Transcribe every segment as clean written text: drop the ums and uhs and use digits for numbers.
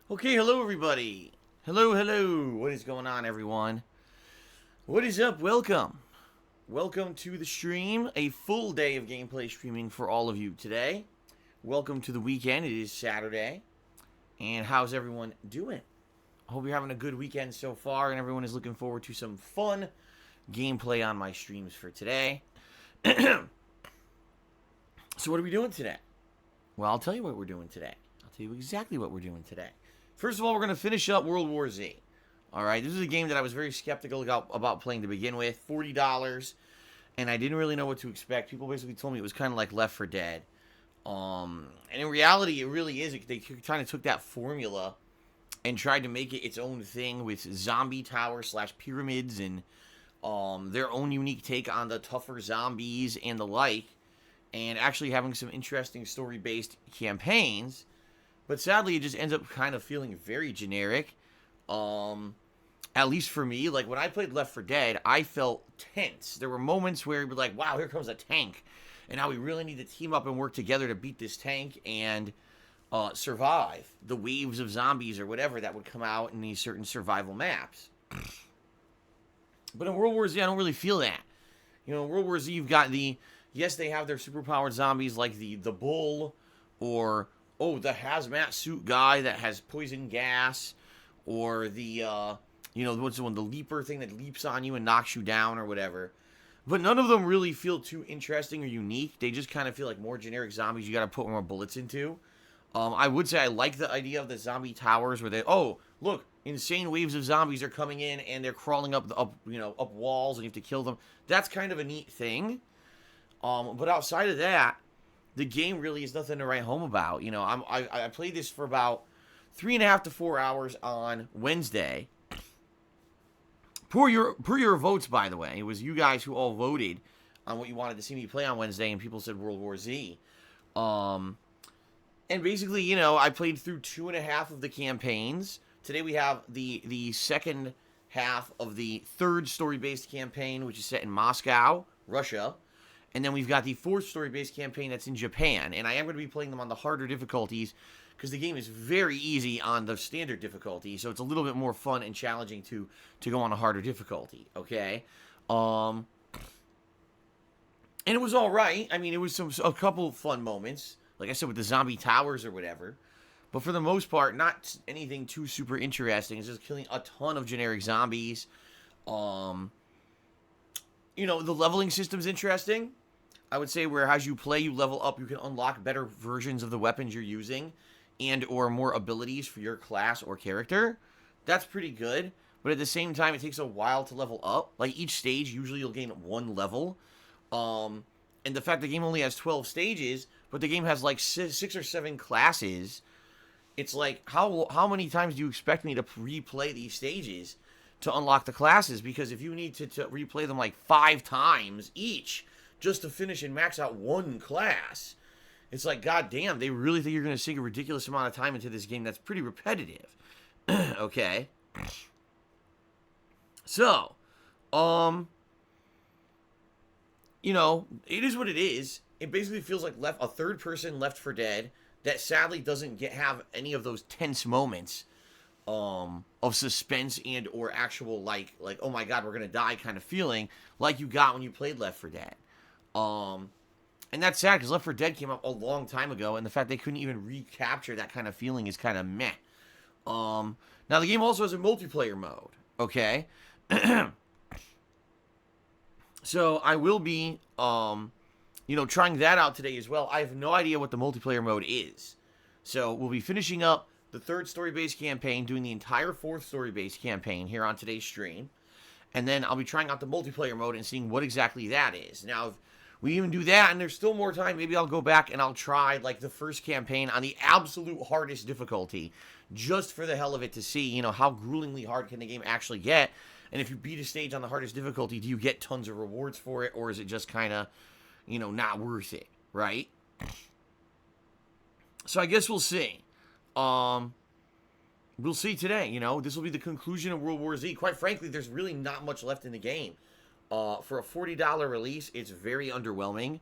Okay, hello everybody. Hello. What is going on, everyone? What is up? Welcome. Welcome to the stream. A full day of gameplay streaming for all of you today. Welcome to the weekend. It is Saturday. And how's everyone doing? I hope you're having a good weekend so far and everyone is looking forward to some fun gameplay on my streams for today. So what are we doing today? Well, I'll tell you what we're doing today. I'll tell you exactly what we're doing today. First of all, we're going to finish up World War Z. All right, this is a game that I was very skeptical about playing to begin with. $40, and I didn't really know what to expect. People basically told me it was kind of like Left 4 Dead. And in reality, it really is. They kind of took that formula and tried to make it its own thing with zombie towers / pyramids and their own unique take on the tougher zombies and the like, and actually having some interesting story-based campaigns. But sadly, it just ends up kind of feeling very generic. At least for me, like when I played Left 4 Dead, I felt tense. There were moments where you'd be like, wow, here comes a tank. And now we really need to team up and work together to beat this tank and survive the waves of zombies or whatever that would come out in these certain survival maps. But in World War Z, I don't really feel that. You know, in World War Z, you've got yes, they have their superpowered zombies like the bull or the hazmat suit guy that has poison gas, or the, what's the one, the leaper thing that leaps on you and knocks you down or whatever. But none of them really feel too interesting or unique. They just kind of feel like more generic zombies you got to put more bullets into. I would say I like the idea of the zombie towers where look, insane waves of zombies are coming in and they're crawling up walls and you have to kill them. That's kind of a neat thing. But outside of that, the game really is nothing to write home about. You know, I played this for about 3.5 to 4 hours on Wednesday. Per your votes, by the way. It was you guys who all voted on what you wanted to see me play on Wednesday, and people said World War Z. And basically, I played through 2.5 of the campaigns. Today we have the second half of the third story-based campaign, which is set in Moscow, Russia. And then we've got the fourth story-based campaign that's in Japan. And I am going to be playing them on the harder difficulties because the game is very easy on the standard difficulty. So it's a little bit more fun and challenging to go on a harder difficulty, okay? And it was all right. I mean, it was a couple fun moments. Like I said, with the zombie towers or whatever. But for the most part, not anything too super interesting. It's just killing a ton of generic zombies. The leveling system's interesting. I would say where as you play, you level up, you can unlock better versions of the weapons you're using and or more abilities for your class or character. That's pretty good. But at the same time, it takes a while to level up. Like each stage, usually you'll gain 1 level. And the fact the game only has 12 stages, but the game has like 6 or 7 classes. It's like, how many times do you expect me to replay these stages to unlock the classes? Because if you need to replay them like 5 times each just to finish and max out 1 class, it's like, goddamn, they really think you're going to sink a ridiculous amount of time into this game that's pretty repetitive. Okay. So, it is what it is. It basically feels like a third person Left 4 Dead that sadly doesn't have any of those tense moments of suspense and or actual like oh my god, we're gonna die kind of feeling like you got when you played Left 4 Dead. And that's sad because Left 4 Dead came out a long time ago, and the fact they couldn't even recapture that kind of feeling is kind of meh. Now the game also has a multiplayer mode, okay? So I will be trying that out today as well. I have no idea what the multiplayer mode is. So we'll be finishing up the third story-based campaign, doing the entire fourth story-based campaign here on today's stream. And then I'll be trying out the multiplayer mode and seeing what exactly that is. Now, if we even do that and there's still more time, maybe I'll go back and I'll try like the first campaign on the absolute hardest difficulty, just for the hell of it, to see, how gruelingly hard can the game actually get. And if you beat a stage on the hardest difficulty, do you get tons of rewards for it, or is it just kind of, not worth it, right? So I guess we'll see. We'll see today, this will be the conclusion of World War Z. Quite frankly, there's really not much left in the game. For a $40 release, it's very underwhelming.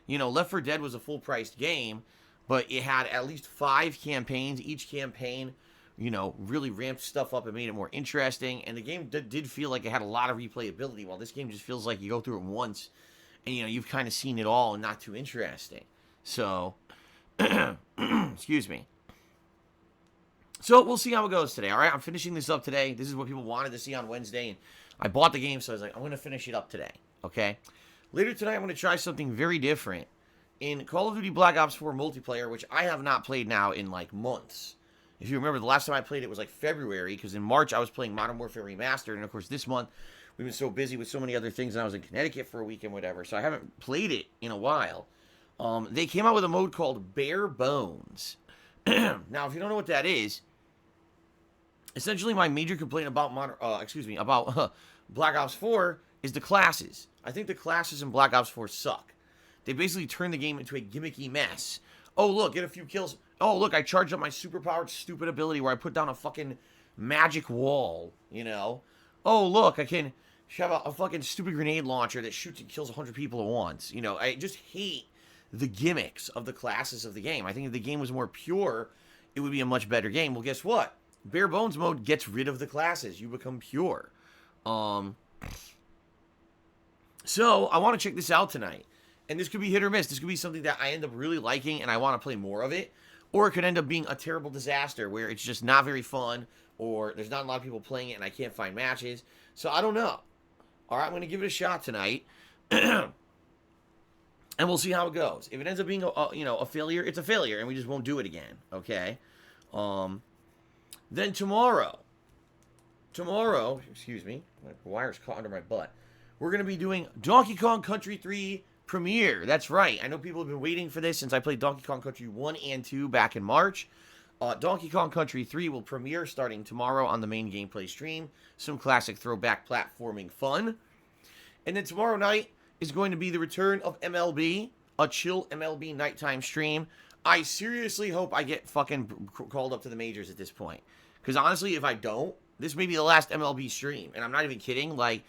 Left 4 Dead was a full-priced game, but it had at least 5 campaigns. Each campaign really ramped stuff up and made it more interesting. And the game did feel like it had a lot of replayability, while this game just feels like you go through it once and, you've kind of seen it all and not too interesting. So, excuse me. So, we'll see how it goes today, all right? I'm finishing this up today. This is what people wanted to see on Wednesday, and I bought the game, so I was like, I'm going to finish it up today, okay? Later tonight, I'm going to try something very different. In Call of Duty Black Ops 4 multiplayer, which I have not played now in, like, months. If you remember, the last time I played it was, like, February, because in March, I was playing Modern Warfare Remastered, and, of course, this month, we've been so busy with so many other things, and I was in Connecticut for a week and whatever, so I haven't played it in a while. They came out with a mode called Bare Bones. Now, if you don't know what that is, essentially my major complaint about Black Ops 4 is the classes. I think the classes in Black Ops 4 suck. They basically turn the game into a gimmicky mess. Oh, look, get a few kills. Oh, look, I charged up my superpowered stupid ability where I put down a fucking magic wall, Oh, look, I can have a fucking stupid grenade launcher that shoots and kills 100 people at once. I just hate the gimmicks of the classes of the game. I think if the game was more pure, it would be a much better game. Well, guess what? Bare Bones mode gets rid of the classes. You become pure. So, I want to check this out tonight. And this could be hit or miss. This could be something that I end up really liking and I want to play more of it. Or it could end up being a terrible disaster where it's just not very fun, or there's not a lot of people playing it and I can't find matches. So, I don't know. All right, I'm going to give it a shot tonight. And we'll see how it goes. If it ends up being a failure, it's a failure, and we just won't do it again, okay? Then tomorrow, excuse me, my wire's caught under my butt. We're going to be doing Donkey Kong Country 3 Premiere. That's right. I know people have been waiting for this since I played Donkey Kong Country 1 and 2 back in March. Donkey Kong Country 3 will premiere starting tomorrow on the main gameplay stream. Some classic throwback platforming fun. And then tomorrow night is going to be the return of MLB, a chill MLB nighttime stream. I seriously hope I get fucking called up to the majors at this point. Because honestly, if I don't, this may be the last MLB stream. And I'm not even kidding. Like,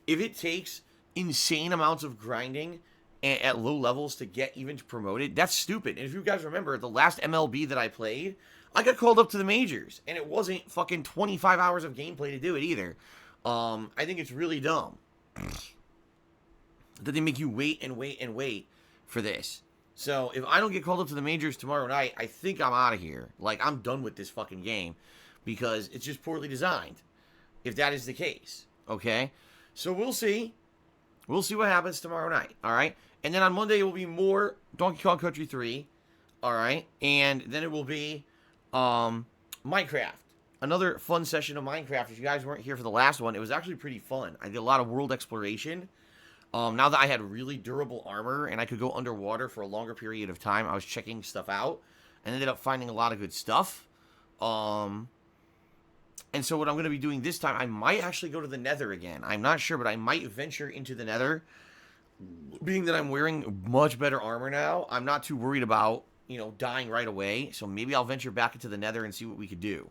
if it takes insane amounts of grinding at low levels to get even promoted, that's stupid. And if you guys remember, the last MLB that I played, I got called up to the majors. And it wasn't fucking 25 hours of gameplay to do it either. I think it's really dumb that they make you wait and wait and wait for this. So, if I don't get called up to the majors tomorrow night, I think I'm out of here. Like, I'm done with this fucking game. Because it's just poorly designed. If that is the case. Okay? So, we'll see. We'll see what happens tomorrow night. Alright? And then on Monday, it will be more Donkey Kong Country 3. Alright? And then it will be Minecraft. Another fun session of Minecraft. If you guys weren't here for the last one, it was actually pretty fun. I did a lot of world exploration. Now that I had really durable armor and I could go underwater for a longer period of time, I was checking stuff out and ended up finding a lot of good stuff. And so what I'm going to be doing this time, I might actually go to the Nether again. I'm not sure, but I might venture into the Nether. Being that I'm wearing much better armor now, I'm not too worried about, dying right away. So maybe I'll venture back into the Nether and see what we could do.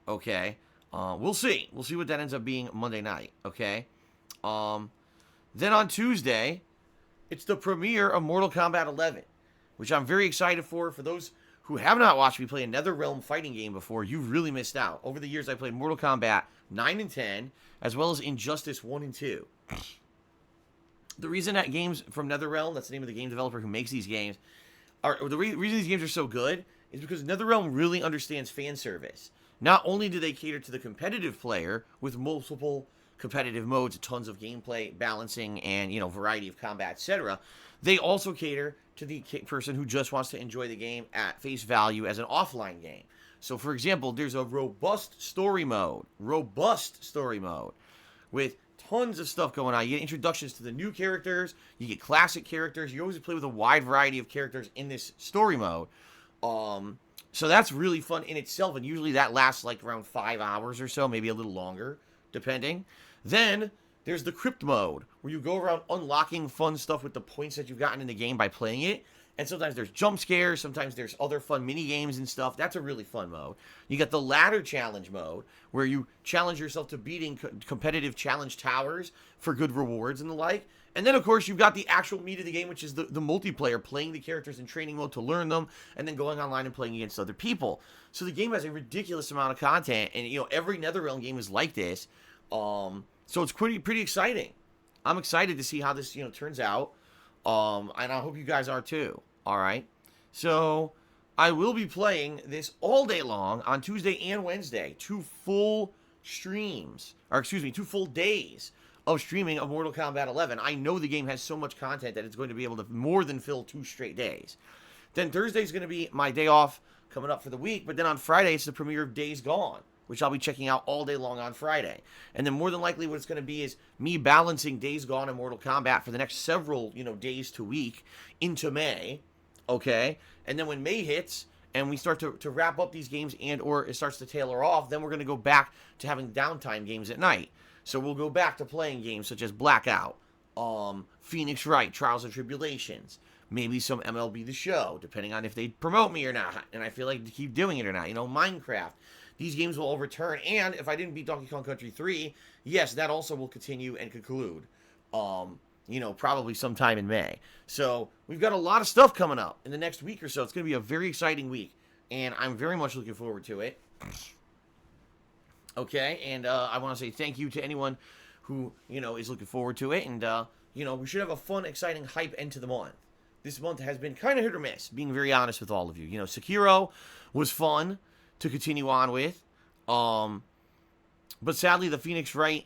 Okay? We'll see. We'll see what that ends up being Monday night. Okay? Then on Tuesday, it's the premiere of Mortal Kombat 11, which I'm very excited for. For those who have not watched me play a NetherRealm fighting game before, you've really missed out. Over the years, I played Mortal Kombat 9 and 10, as well as Injustice 1 and 2. The reason that games from NetherRealm, that's the name of the game developer who makes these games, the reason these games are so good is because NetherRealm really understands fan service. Not only do they cater to the competitive player with multiple competitive modes, tons of gameplay, balancing, and, variety of combat, etc. They also cater to the person who just wants to enjoy the game at face value as an offline game. So, for example, there's a robust story mode with tons of stuff going on. You get introductions to the new characters, you get classic characters, you always play with a wide variety of characters in this story mode. So that's really fun in itself, and usually that lasts like around 5 hours or so, maybe a little longer, depending. Then, there's the crypt mode, where you go around unlocking fun stuff with the points that you've gotten in the game by playing it. And sometimes there's jump scares, sometimes there's other fun mini games and stuff. That's a really fun mode. You got the ladder challenge mode, where you challenge yourself to beating competitive challenge towers for good rewards and the like. And then, of course, you've got the actual meat of the game, which is the multiplayer, playing the characters in training mode to learn them, and then going online and playing against other people. So the game has a ridiculous amount of content, and, every NetherRealm game is like this. So it's pretty exciting. I'm excited to see how this, turns out. And I hope you guys are too. All right. So I will be playing this all day long on Tuesday and Wednesday. 2 full streams, or excuse me, 2 full days of streaming of Mortal Kombat 11. I know the game has so much content that it's going to be able to more than fill 2 straight days. Then Thursday's going to be my day off coming up for the week, but then on Friday it's the premiere of Days Gone, which I'll be checking out all day long on Friday. And then more than likely what it's going to be is me balancing Days Gone and Mortal Kombat for the next several, days to week into May, okay? And then when May hits and we start to wrap up these games and or it starts to tailor off, then we're going to go back to having downtime games at night. So we'll go back to playing games such as Blackout, Phoenix Wright, Trials and Tribulations, maybe some MLB The Show, depending on if they promote me or not, and I feel like to keep doing it or not. Minecraft. These games will all return, and if I didn't beat Donkey Kong Country 3, yes, that also will continue and conclude, probably sometime in May. So we've got a lot of stuff coming up in the next week or so. It's going to be a very exciting week, and I'm very much looking forward to it. Okay, and I want to say thank you to anyone who, is looking forward to it. And, we should have a fun, exciting, hype end to the month. This month has been kind of hit or miss, being very honest with all of you. Sekiro was fun to continue on with. But sadly, the Phoenix Wright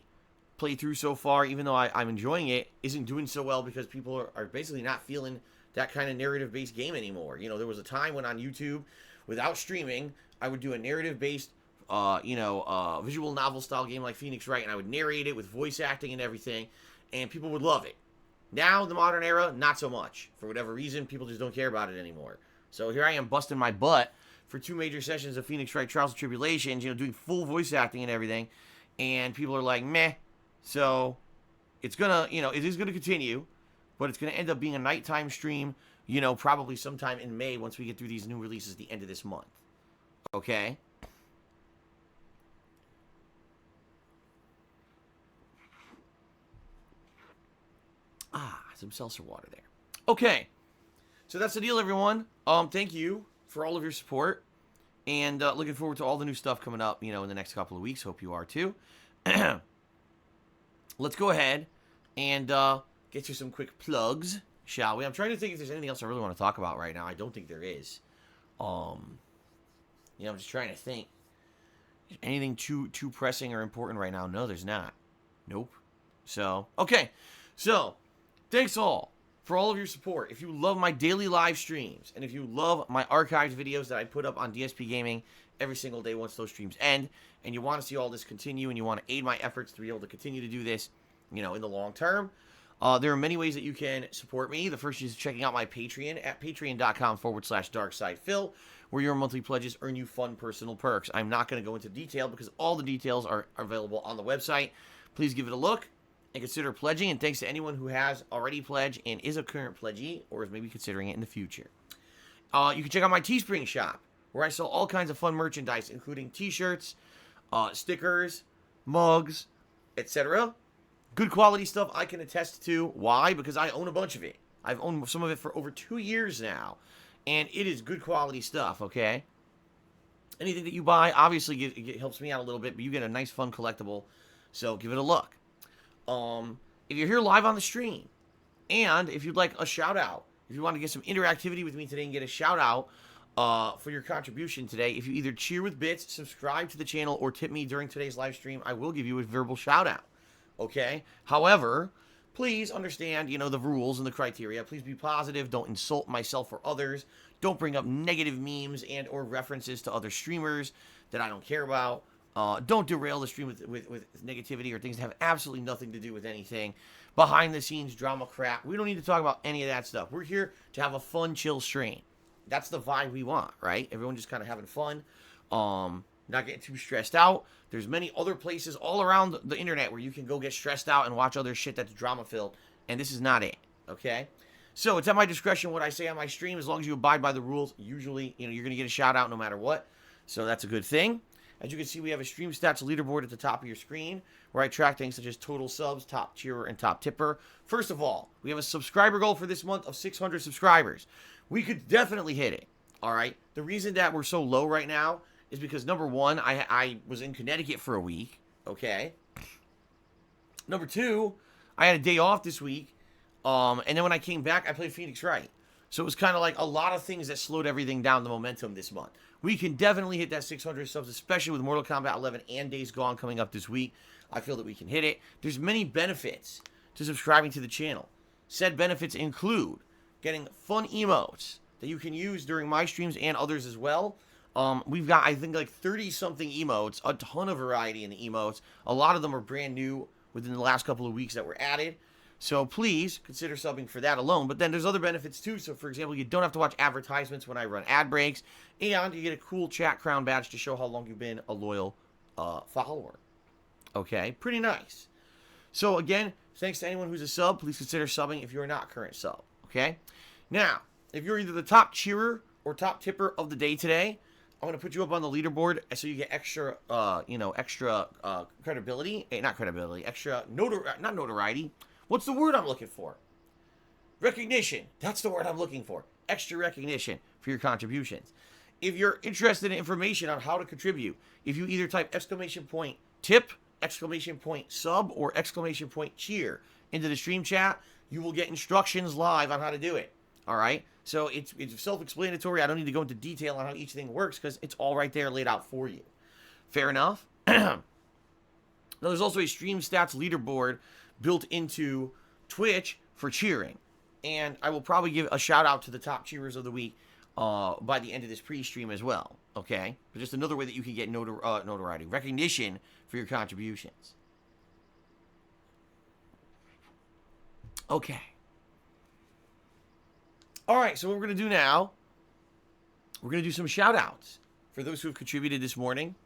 playthrough so far, even though I'm enjoying it, isn't doing so well because people are basically not feeling that kind of narrative-based game anymore. There was a time when on YouTube, without streaming, I would do a narrative-based visual novel style game like Phoenix Wright, and I would narrate it with voice acting and everything, and people would love it. Now, in the modern era, not so much. For whatever reason, people just don't care about it anymore. So here I am busting my butt for 2 major sessions of Phoenix Wright Trials and Tribulations, doing full voice acting and everything, and people are like, meh. So it's gonna, it is gonna continue, but it's gonna end up being a nighttime stream, probably sometime in May once we get through these new releases at the end of this month. Okay? Some seltzer water there. Okay. So that's the deal, everyone. Thank you for all of your support. And looking forward to all the new stuff coming up, in the next couple of weeks. Hope you are too. Let's go ahead and get you some quick plugs, shall we? I'm trying to think if there's anything else I really want to talk about right now. I don't think there is. I'm just trying to think. Anything too pressing or important right now? No, there's not. Nope. So, okay. So, thanks all for all of your support. If you love my daily live streams, and if you love my archived videos that I put up on DSPGaming every single day once those streams end, and you want to see all this continue, and you want to aid my efforts to be able to continue to do this, in the long term, there are many ways that you can support me. The first is checking out my Patreon at patreon.com/darksidephil, where your monthly pledges earn you fun personal perks. I'm not going to go into detail because all the details are available on the website. Please give it a look and consider pledging, and thanks to anyone who has already pledged and is a current pledgee or is maybe considering it in the future. You can check out my Teespring shop, where I sell all kinds of fun merchandise, including t-shirts, stickers, mugs, etc. Good quality stuff I can attest to. Why? Because I own a bunch of it. I've owned some of it for over 2 years now, and it is good quality stuff, okay? Anything that you buy, obviously, it helps me out a little bit, but you get a nice, fun collectible, so give it a look. If you're here live on the stream, and if you'd like a shout out, if you want to get some interactivity with me today and get a shout out for your contribution today, if you either cheer with bits, subscribe to the channel, or tip me during today's live stream, I will give you a verbal shout out. Okay? However, please understand, the rules and the criteria. Please be positive. Don't insult myself or others. Don't bring up negative memes and or references to other streamers that I don't care about. Don't derail the stream with negativity or things that have absolutely nothing to do with anything. Behind the scenes drama crap. We don't need to talk about any of that stuff. We're here to have a fun, chill stream. That's the vibe we want, right? Everyone just kind of having fun. Not getting too stressed out. There's many other places all around the internet where you can go get stressed out and watch other shit that's drama-filled. And this is not it, okay? So it's at my discretion what I say on my stream. As long as you abide by the rules, usually, you're going to get a shout-out no matter what. So that's a good thing. As you can see, we have a stream stats leaderboard at the top of your screen where I track things such as total subs, top cheerer, and top tipper. First of all, we have a subscriber goal for this month of 600 subscribers. We could definitely hit it, all right? The reason that we're so low right now is because, number one, I was in Connecticut for a week, okay? Number two, I had a day off this week, and then when I came back, I played Phoenix Wright. So it was kind of like a lot of things that slowed everything down, the momentum this month. We can definitely hit that 600 subs, especially with Mortal Kombat 11 and Days Gone coming up this week. I feel that we can hit it. There's many benefits to subscribing to the channel. Said benefits include getting fun emotes that you can use during my streams and others as well. We've got, I think, like 30-something emotes, a ton of variety in the emotes. A lot of them are brand new within the last couple of weeks that were added. So please consider subbing for that alone. But then there's other benefits too. So for example, you don't have to watch advertisements when I run ad breaks. And you get a cool chat crown badge to show how long you've been a loyal follower. Okay, pretty nice. So again, thanks to anyone who's a sub. Please consider subbing if you're not a current sub. Okay? Now, if you're either the top cheerer or top tipper of the day today, I'm going to put you up on the leaderboard so you get extra, extra credibility. Not credibility, extra not notoriety. What's the word I'm looking for? Recognition. That's the word I'm looking for. Extra recognition for your contributions. If you're interested in information on how to contribute, if you either type !tip, !sub, or !cheer into the stream chat, you will get instructions live on how to do it. All right? So it's self-explanatory. I don't need to go into detail on how each thing works because it's all right there laid out for you. Fair enough? Now, there's also a stream stats leaderboard built into Twitch for cheering. And I will probably give a shout out to the top cheerers of the week by the end of this pre-stream as well. Okay? But just another way that you can get notoriety, recognition for your contributions. Okay. All right, so what we're going to do now, we're going to do some shout outs for those who have contributed this morning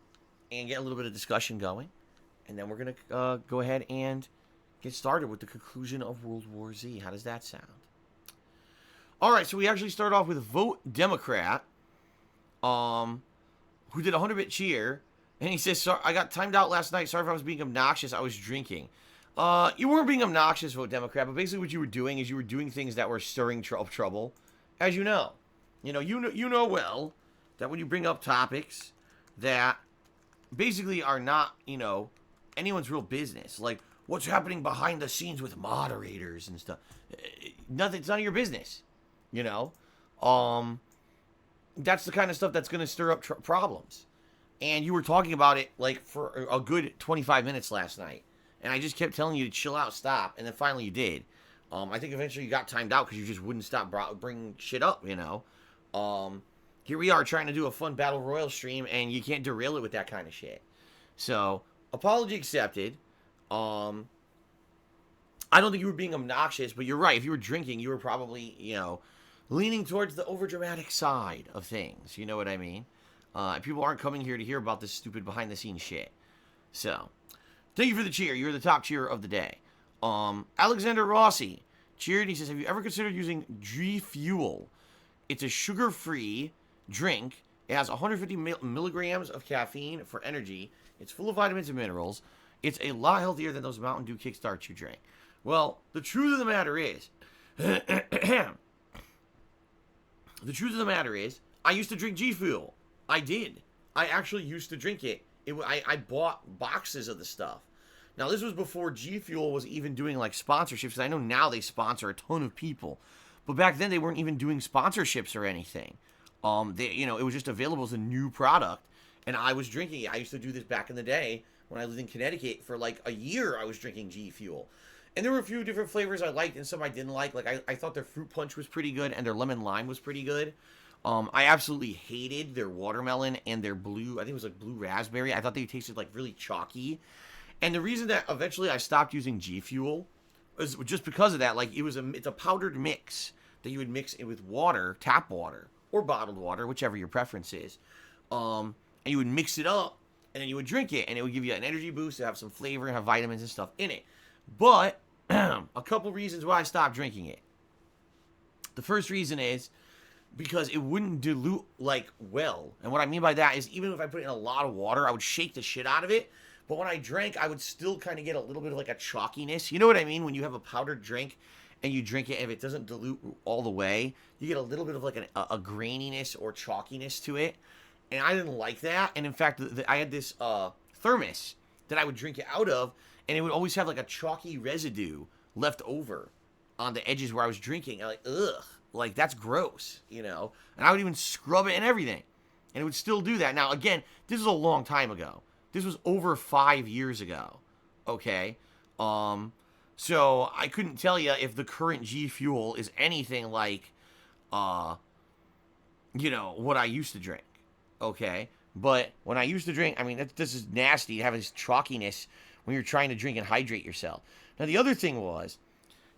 and get a little bit of discussion going. And then we're going to go ahead and get started with the conclusion of World War Z. How does that sound? All right, so we actually start off with Vote Democrat, who did a 100-bit cheer, and he says, "Sorry, I got timed out last night. Sorry if I was being obnoxious. I was drinking." You weren't being obnoxious, Vote Democrat, but basically what you were doing is you were doing things that were stirring trouble, as you know. You know well that when you bring up topics that basically are not, anyone's real business, like what's happening behind the scenes with moderators and stuff. It's none of your business, That's the kind of stuff that's going to stir up problems. And you were talking about it, like, for a good 25 minutes last night. And I just kept telling you to chill out, stop, and then finally you did. I think eventually you got timed out because you just wouldn't stop bringing shit up, Here we are trying to do a fun Battle Royale stream, and you can't derail it with that kind of shit. So, apology accepted. I don't think you were being obnoxious, but you're right. If you were drinking, you were probably, leaning towards the overdramatic side of things. You know what I mean? People aren't coming here to hear about this stupid behind-the-scenes shit. So, thank you for the cheer. You're the top cheerer of the day. Alexander Rossi cheered. He says, "Have you ever considered using G Fuel? It's a sugar-free drink. It has 150 milligrams of caffeine for energy. It's full of vitamins and minerals. It's a lot healthier than those Mountain Dew Kickstarts you drink." Well, the truth of the matter is, I used to drink G Fuel. I did. I actually used to drink it. I bought boxes of the stuff. Now, this was before G Fuel was even doing, like, sponsorships. I know now they sponsor a ton of people. But back then, they weren't even doing sponsorships or anything. It was just available as a new product. And I was drinking it. I used to do this back in the day when I lived in Connecticut. For, like, a year, I was drinking G Fuel. And there were a few different flavors I liked and some I didn't like. Like, I thought their fruit punch was pretty good and their lemon lime was pretty good. I absolutely hated their watermelon and their blue, I think it was like blue raspberry. I thought they tasted like really chalky. And the reason that eventually I stopped using G Fuel was just because of that. Like, it's a powdered mix that you would mix in with water, tap water, or bottled water, whichever your preference is. And you would mix it up, and then you would drink it, and it would give you an energy boost, have some flavor, and have vitamins and stuff in it. But a couple reasons why I stopped drinking it. The first reason is because it wouldn't dilute like well. And what I mean by that is even if I put in a lot of water, I would shake the shit out of it. But when I drank, I would still kind of get a little bit of like a chalkiness. You know what I mean? When you have a powdered drink and you drink it, and if it doesn't dilute all the way, you get a little bit of like a graininess or chalkiness to it. And I didn't like that. And in fact, I had this thermos that I would drink it out of, and it would always have like a chalky residue left over on the edges where I was drinking. I'm like, ugh, like that's gross, you know? And I would even scrub it and everything. And it would still do that. Now, again, this is a long time ago. This was over 5 years ago, okay? So I couldn't tell you if the current G Fuel is anything like, you know, what I used to drink, okay? But when I used to drink, I mean, this is nasty to have this chalkiness when you're trying to drink and hydrate yourself. Now, the other thing was,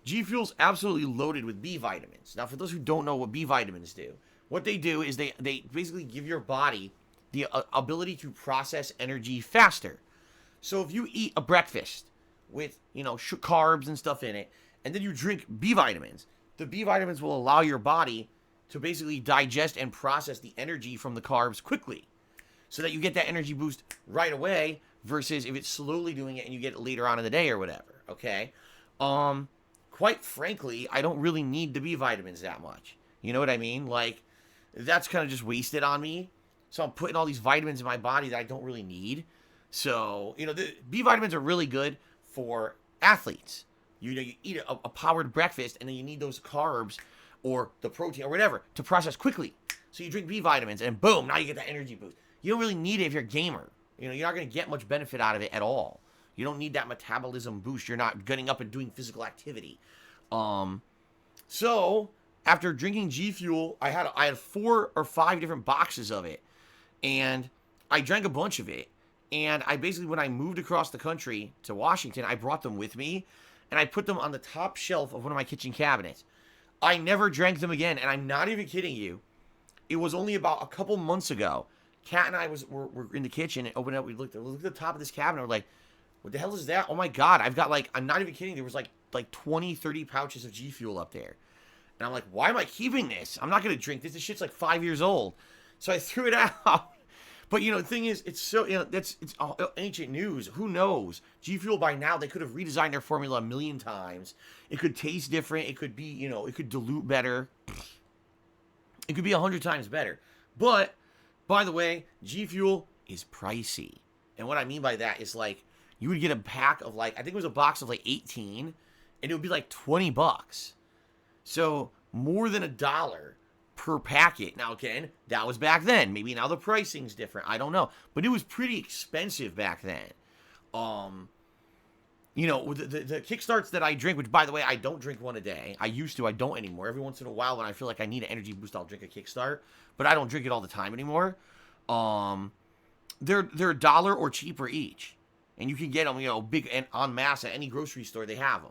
G Fuel's absolutely loaded with B vitamins. Now, for those who don't know what B vitamins do, what they do is they basically give your body the ability to process energy faster. So if you eat a breakfast with, you know, carbs and stuff in it, and then you drink B vitamins, the B vitamins will allow your body to basically digest and process the energy from the carbs quickly, so that you get that energy boost right away, versus if it's slowly doing it and you get it later on in the day or whatever, okay? Quite frankly, I don't really need the B vitamins that much. You know what I mean? Like, that's kind of just wasted on me. So I'm putting all these vitamins in my body that I don't really need. So, you know, the B vitamins are really good for athletes. You know, you eat a powered breakfast, and then you need those carbs or the protein or whatever to process quickly. So you drink B vitamins, and boom, now you get that energy boost. You don't really need it if you're a gamer. You know, you're not going to get much benefit out of it at all. You don't need that metabolism boost. You're not getting up and doing physical activity. So after drinking G Fuel, I had 4 or 5 different boxes of it, and I drank a bunch of it. And I basically, when I moved across the country to Washington, I brought them with me, and I put them on the top shelf of one of my kitchen cabinets. I never drank them again, and I'm not even kidding you. It was only about a couple months ago. Kat and I were in the kitchen and opened it up. We looked at the top of this cabinet. We're like, what the hell is that? Oh my God, I've got like, I'm not even kidding. There was like 20, 30 pouches of G Fuel up there. And I'm like, why am I keeping this? I'm not going to drink this. This shit's like 5 years old. So I threw it out. But, you know, the thing is, it's so, you know, it's all ancient news. Who knows? G Fuel by now, they could have redesigned their formula a million times. It could taste different. It could be, you know, it could dilute better. It could be 100 times better. But, by the way, G Fuel is pricey. And what I mean by that is, like, you would get a pack of, like, I think it was a box of, like, 18, and it would be, like, $20. So, more than $1 per packet. Now, again, that was back then. Maybe now the pricing's different. I don't know. But it was pretty expensive back then. You know, the Kickstarts that I drink, which, by the way, I don't drink one a day. I used to. I don't anymore. Every once in a while, when I feel like I need an energy boost, I'll drink a Kickstart. But I don't drink it all the time anymore. They're $1 or cheaper each. And you can get them, you know, big and en masse at any grocery store. They have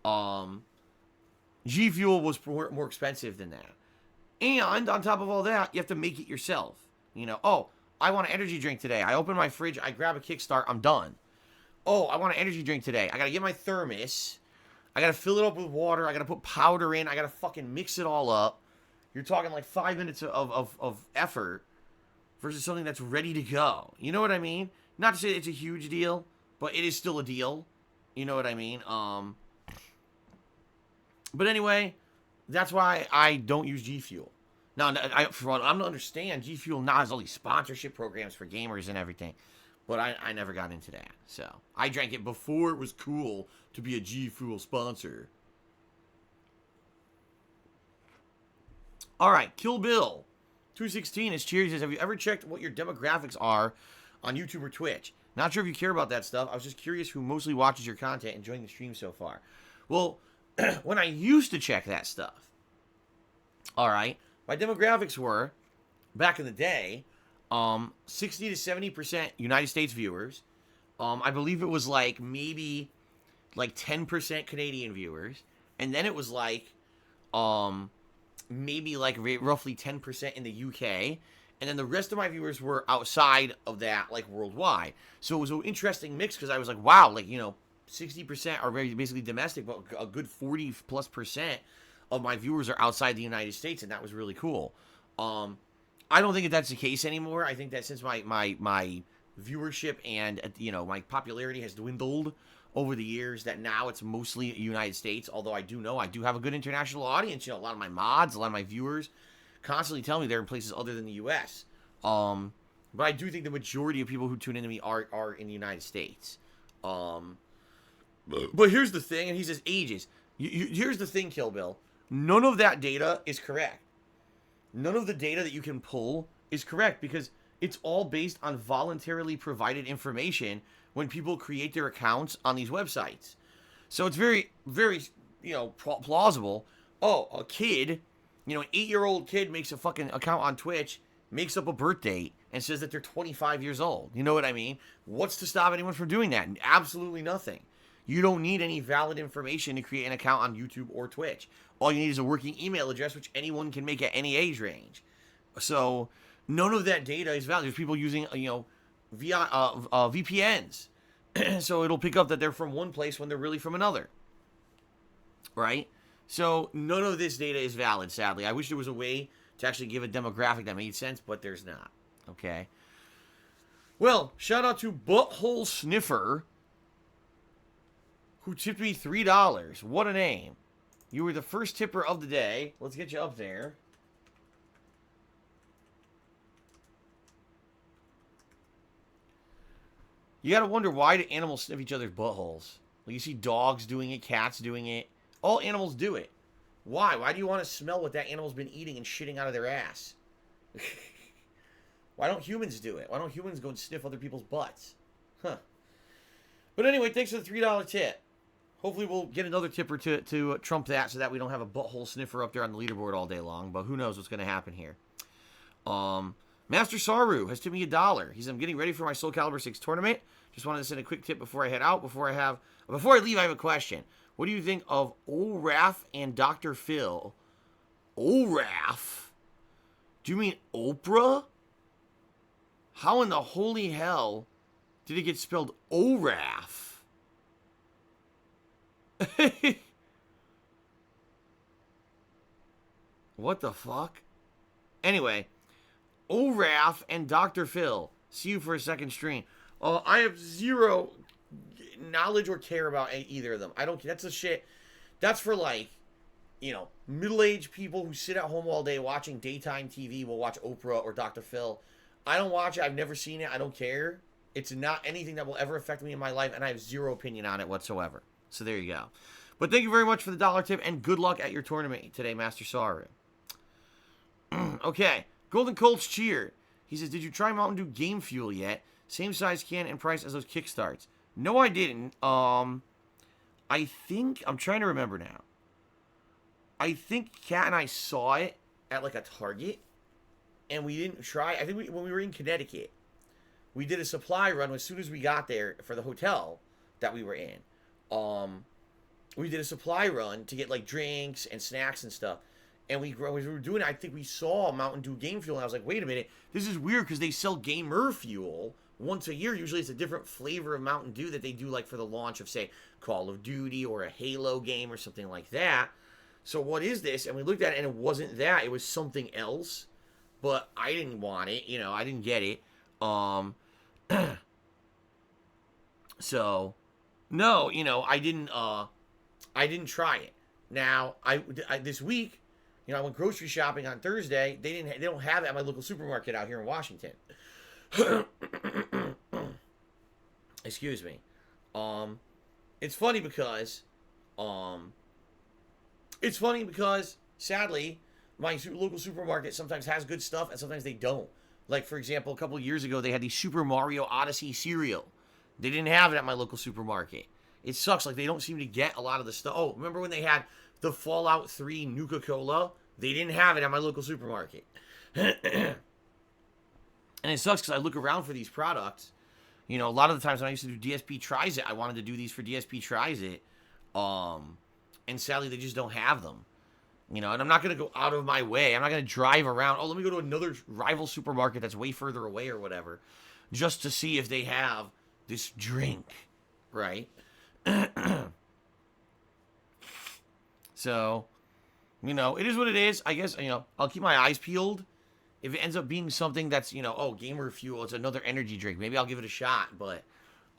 them. G Fuel was more expensive than that. And on top of all that, you have to make it yourself. You know, oh, I want an energy drink today. I open my fridge, I grab a Kickstart, I'm done. Oh, I want an energy drink today. I got to get my thermos. I got to fill it up with water. I got to put powder in. I got to fucking mix it all up. You're talking like 5 minutes of effort versus something that's ready to go. You know what I mean? Not to say it's a huge deal, but it is still a deal. You know what I mean? But anyway, that's why I don't use G Fuel. Now, for what I'm to understand, G Fuel now has all these sponsorship programs for gamers and everything. But I never got into that. So, I drank it before it was cool to be a G Fuel sponsor. Alright, Kill Bill 216 is cheers. Says, have you ever checked what your demographics are on YouTube or Twitch? Not sure if you care about that stuff. I was just curious who mostly watches your content, enjoying the stream so far. Well, when I used to check that stuff, alright, my demographics were, back in the day, 60 to 70% United States viewers. I believe it was like maybe like 10% Canadian viewers. And then it was like maybe like roughly 10% in the UK. And then the rest of my viewers were outside of that, like worldwide. So it was an interesting mix because I was like, wow, like, you know, 60% are very basically domestic, but a good 40+% of my viewers are outside the United States, and that was really cool. I don't think that that's the case anymore. I think that since my viewership and my popularity has dwindled over the years, that now it's mostly United States. Although I do know I do have a good international audience. A lot of my mods, a lot of my viewers constantly tell me they're in places other than the U.S. But I do think the majority of people who tune into me are in the United States. But here's the thing, and he says ages. Here's the thing, Kill Bill. None of that data is correct. None of the data that you can pull is correct because it's all based on voluntarily provided information when people create their accounts on these websites. So it's very, very, plausible. Oh, a kid, an 8-year-old kid makes a fucking account on Twitch, makes up a birth date, and says that they're 25 years old. You know what I mean? What's to stop anyone from doing that? Absolutely nothing. You don't need any valid information to create an account on YouTube or Twitch. All you need is a working email address, which anyone can make at any age range. So none of that data is valid. There's people using, via VPNs. So it'll pick up that they're from one place when they're really from another. Right? So none of this data is valid, sadly. I wish there was a way to actually give a demographic that made sense, but there's not. Okay? Well, shout out to Butthole Sniffer, who tipped me $3. What a name. You were the first tipper of the day. Let's get you up there. You gotta wonder, why do animals sniff each other's buttholes? Like, you see dogs doing it, cats doing it. All animals do it. Why? Why do you want to smell what that animal's been eating and shitting out of their ass? Why don't humans do it? Why don't humans go and sniff other people's butts? Huh. But anyway, thanks for the $3 tip. Hopefully we'll get another tipper to trump that so that we don't have a butthole sniffer up there on the leaderboard all day long. But who knows what's going to happen here. Master Saru has tipped me $1. He said, I'm getting ready for my Soul Calibur 6 tournament. Just wanted to send a quick tip before I head out. Before I leave, I have a question. What do you think of Olaf and Dr. Phil? Olaf? Do you mean Oprah? How in the holy hell did it get spelled Olaf? What the fuck? Anyway, Olaf and Dr. Phil. See you for a second stream. I have zero knowledge or care about either of them. I don't. That's the shit. That's for middle-aged people who sit at home all day watching daytime TV. Will watch Oprah or Dr. Phil. I don't watch it. I've never seen it. I don't care. It's not anything that will ever affect me in my life, and I have zero opinion on it whatsoever. So there you go. But thank you very much for the $1 tip, and good luck at your tournament today, Master Saru. Okay, Golden Colts cheer. He says, did you try Mountain Dew Game Fuel yet? Same size can and price as those Kickstarts. No, I didn't. I think, I'm trying to remember now. I think Kat and I saw it at a Target, and we didn't try. I think when we were in Connecticut, we did a supply run as soon as we got there for the hotel that we were in. We did a supply run to get drinks and snacks and stuff. And we were doing it. I think we saw Mountain Dew Game Fuel, and I was like, wait a minute, this is weird because they sell Gamer Fuel once a year. Usually it's a different flavor of Mountain Dew that they do for the launch of, say, Call of Duty or a Halo game or something like that. So what is this? And we looked at it, and it wasn't that. It was something else. But I didn't want it. I didn't get it. So, no, I didn't try it. Now, I this week, I went grocery shopping on Thursday. They don't have it at my local supermarket out here in Washington. Excuse me. It's funny because sadly, my local supermarket sometimes has good stuff and sometimes they don't. For example, a couple of years ago, they had the Super Mario Odyssey cereal. They didn't have it at my local supermarket. It sucks. They don't seem to get a lot of the stuff. Oh, remember when they had the Fallout 3 Nuka-Cola? They didn't have it at my local supermarket. And it sucks because I look around for these products. A lot of the times when I used to do DSP Tries It, I wanted to do these for DSP Tries It. And sadly, they just don't have them. And I'm not going to go out of my way. I'm not going to drive around. Oh, let me go to another rival supermarket that's way further away or whatever. Just to see if they have this drink. Right? So, You know, it is what it is. I guess, you know, I'll keep my eyes peeled. If it ends up being something that's, you know, oh, gamer fuel, it's another energy drink. Maybe I'll give it a shot, but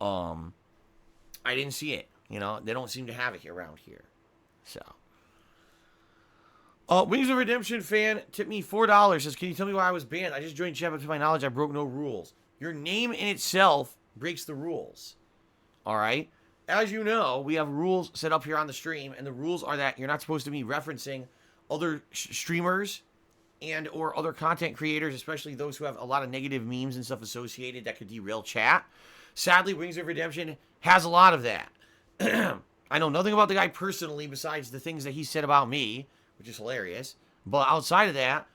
I didn't see it. You know, they don't seem to have it here around here. So. Wings of Redemption fan tipped me $4. Says, can you tell me why I was banned? I just joined chat, but to my knowledge, I broke no rules. Your name in itself breaks the rules. All right? As you know, we have rules set up here on the stream, and the rules are that you're not supposed to be referencing other streamers and or other content creators, especially those who have a lot of negative memes and stuff associated that could derail chat. Sadly, Wings of Redemption has a lot of that. I know nothing about the guy personally besides the things that he said about me, which is hilarious. But outside of that,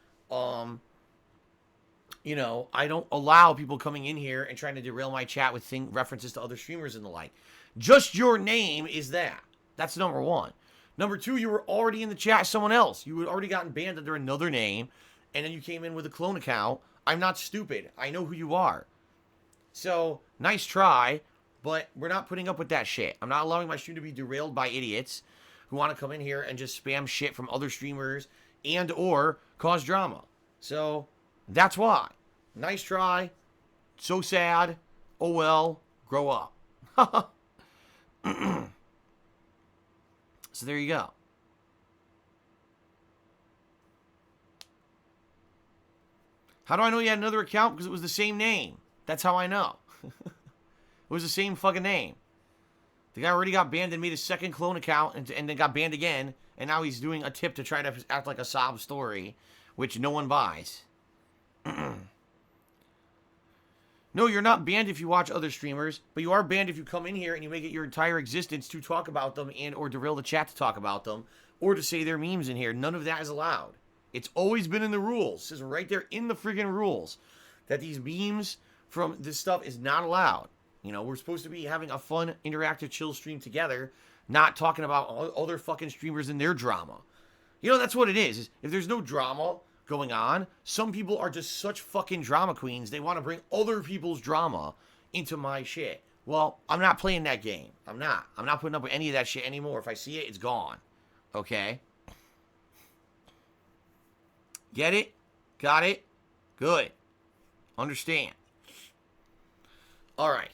you know, I don't allow people coming in here and trying to derail my chat with references to other streamers and the like. Just your name is that. That's number one. Number two, you were already in the chat as someone else. You had already gotten banned under another name, and then you came in with a clone account. I'm not stupid. I know who you are. So, nice try, but we're not putting up with that shit. I'm not allowing my stream to be derailed by idiots who want to come in here and just spam shit from other streamers and or cause drama. So, that's why. Nice try. So sad. Oh well. Grow up. So there you go. How do I know you had another account? Because it was the same name. That's how I know. It was the same fucking name. The guy already got banned and made a second clone account and then got banned again. And now he's doing a tip to try to act like a sob story, which no one buys. No, you're not banned if you watch other streamers, but you are banned if you come in here and you make it your entire existence to talk about them and or derail the chat to talk about them or to say their memes in here. None of that is allowed. It's always been in the rules. It says right there in the friggin' rules that these memes from this stuff is not allowed. You know, we're supposed to be having a fun, interactive, chill stream together, not talking about other fucking streamers and their drama. You know, that's what it is. If there's no drama going on, some people are just such fucking drama queens, they want to bring other people's drama into my shit. Well, I'm not playing that game. I'm not putting up with any of that shit anymore. If I see it, it's gone. Okay? Get it? Got it? Good. Understand. Alright.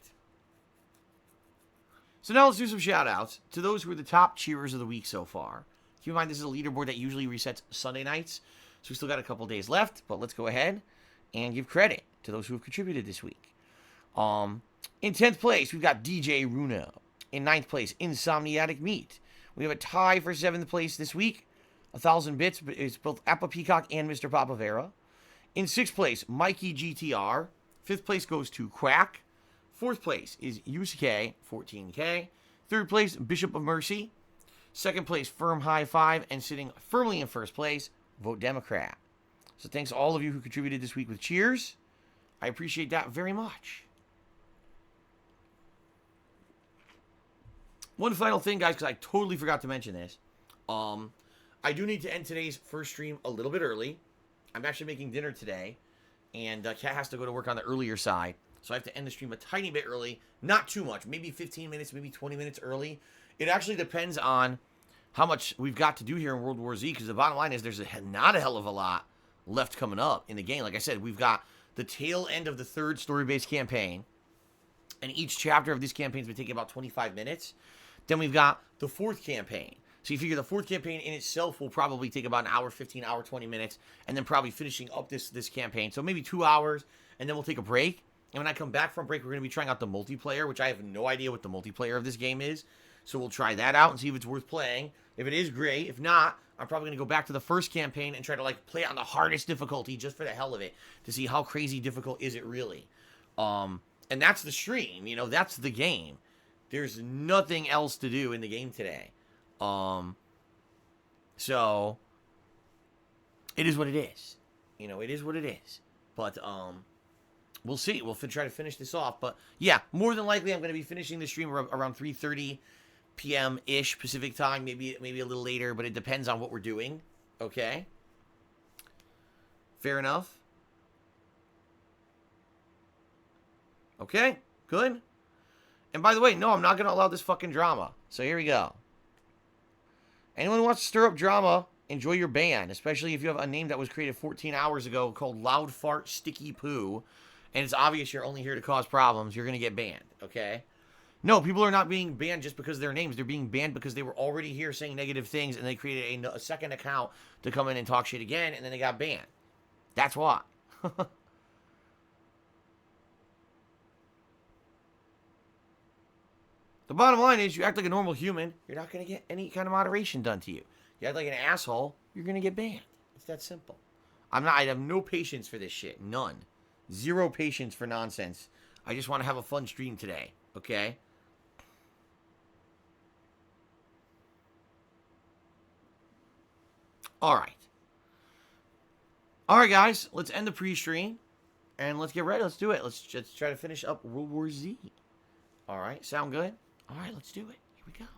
So now let's do some shout outs to those who are the top cheerers of the week so far. Keep in mind this is a leaderboard that usually resets Sunday nights. So we still got a couple days left, but let's go ahead and give credit to those who have contributed this week. In 10th place, we've got DJ Runo. In 9th place, Insomniatic Meat. We have a tie for 7th place this week. 1,000 bits, but it's both Appa Peacock and Mr. Papavera. In 6th place, Mikey GTR. 5th place goes to Quack. 4th place is Yusuke, 14K. 3rd place, Bishop of Mercy. 2nd place, Firm High Five. And sitting firmly in 1st place, Vote Democrat. So thanks to all of you who contributed this week with cheers. I appreciate that very much. One final thing, guys, because I totally forgot to mention this. I do need to end today's first stream a little bit early. I'm actually making dinner today, and Kat has to go to work on the earlier side. So I have to end the stream a tiny bit early. Not too much. Maybe 15 minutes, maybe 20 minutes early. It actually depends on how much we've got to do here in World War Z, because the bottom line is there's not a hell of a lot left coming up in the game. Like I said, we've got the tail end of the 3rd story-based campaign, and each chapter of this campaign's been taking about 25 minutes. Then we've got the 4th campaign. So you figure the 4th campaign in itself will probably take about an hour, 15 hour, 20 minutes, and then probably finishing up this campaign. So maybe 2 hours, and then we'll take a break. And when I come back from break, we're going to be trying out the multiplayer, which I have no idea what the multiplayer of this game is. So we'll try that out and see if it's worth playing. If it is, great. If not, I'm probably going to go back to the 1st campaign and try to, like, play it on the hardest difficulty just for the hell of it to see how crazy difficult is it really. And that's the stream, you know, that's the game. There's nothing else to do in the game today. So it is what it is. You know, it is what it is. But, we'll see. We'll try to finish this off. But, yeah, more than likely I'm going to be finishing the stream around 3:30 p.m.-ish Pacific time. Maybe a little later, but it depends on what we're doing. Okay? Fair enough? Okay? Good? And by the way, no, I'm not going to allow this fucking drama. So here we go. Anyone who wants to stir up drama enjoy your ban, especially if you have a name that was created 14 hours ago called Loud Fart Sticky Poo, and it's obvious you're only here to cause problems. You're going to get banned, okay? No, people are not being banned just because of their names. They're being banned because they were already here saying negative things, and they created a second account to come in and talk shit again, and then they got banned. That's why. The bottom line is, you act like a normal human, you're not going to get any kind of moderation done to you. You act like an asshole, you're going to get banned. It's that simple. I have no patience for this shit. None. Zero patience for nonsense. I just want to have a fun stream today. Okay? Alright. Alright, guys. Let's end the pre-stream. And let's get ready. Let's do it. Let's just try to finish up World War Z. Alright. Sound good? Alright, let's do it. Here we go.